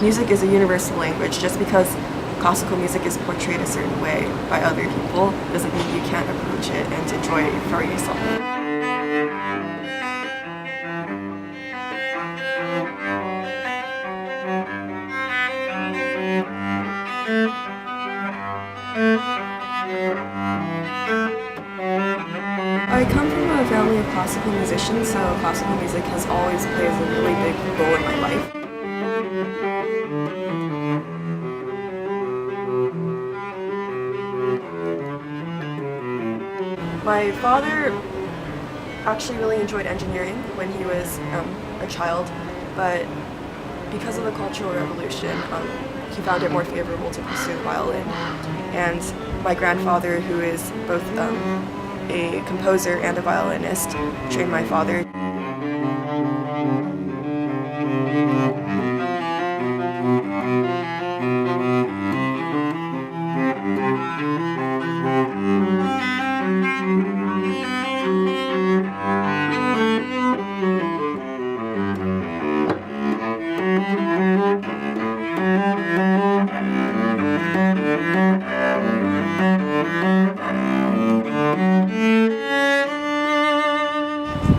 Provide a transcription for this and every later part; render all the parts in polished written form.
music is a universal language. Just because classical music is portrayed a certain way by other people doesn't mean you can't approach it and enjoy it for yourself. I come from a family of classical musicians, so classical music has always played a really big role in my life. My father actually really enjoyed engineering when he was a child, but because of the Cultural Revolution, he found it more favorable to pursue the violin. And my grandfather, who is both a composer and a violinist, trained my father.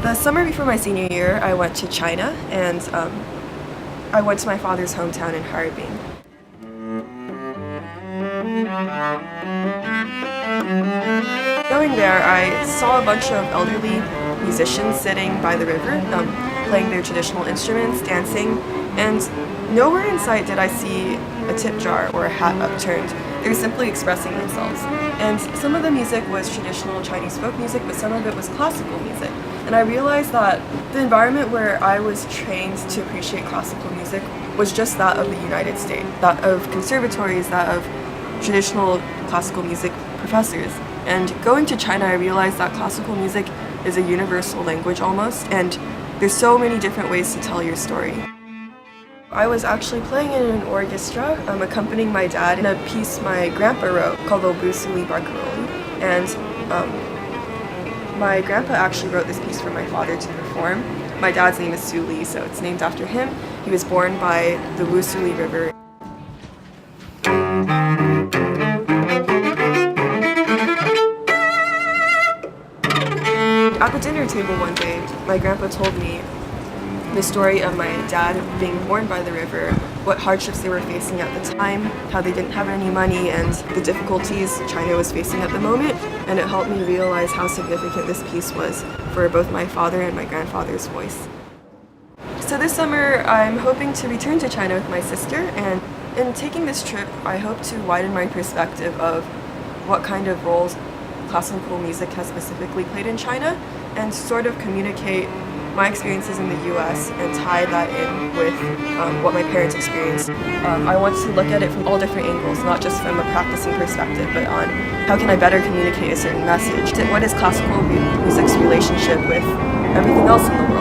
The summer before my senior year, I went to China, and I went to my father's hometown in Harbin. Going there, I saw a bunch of elderly musicians sitting by the river, playing their traditional instruments, dancing, and nowhere in sight did I see a tip jar or a hat upturned. They were simply expressing themselves. And some of the music was traditional Chinese folk music, but some of it was classical music. And I realized that the environment where I was trained to appreciate classical music was just that of the United States, that of conservatories, that of traditional classical music professors. And going to China, I realized that classical music is a universal language almost, and there's so many different ways to tell your story. I was actually playing in an orchestra, accompanying my dad in a piece my grandpa wrote called the Busuli Barcaroli. And my grandpa actually wrote this piece for my father to perform. My dad's name is Suli, so it's named after him. He was born by the Busuli River. At the dinner table one day, my grandpa told me the story of my dad being born by the river, what hardships they were facing at the time, how they didn't have any money, and the difficulties China was facing at the moment. And it helped me realize how significant this piece was for both my father and my grandfather's voice. So this summer, I'm hoping to return to China with my sister, and in taking this trip, I hope to widen my perspective of what kind of roles classical music has specifically played in China, and sort of communicate my experiences in the US and tie that in with what my parents experienced. I want to look at it from all different angles, not just from a practicing perspective, but on how can I better communicate a certain message. What is classical music's relationship with everything else in the world?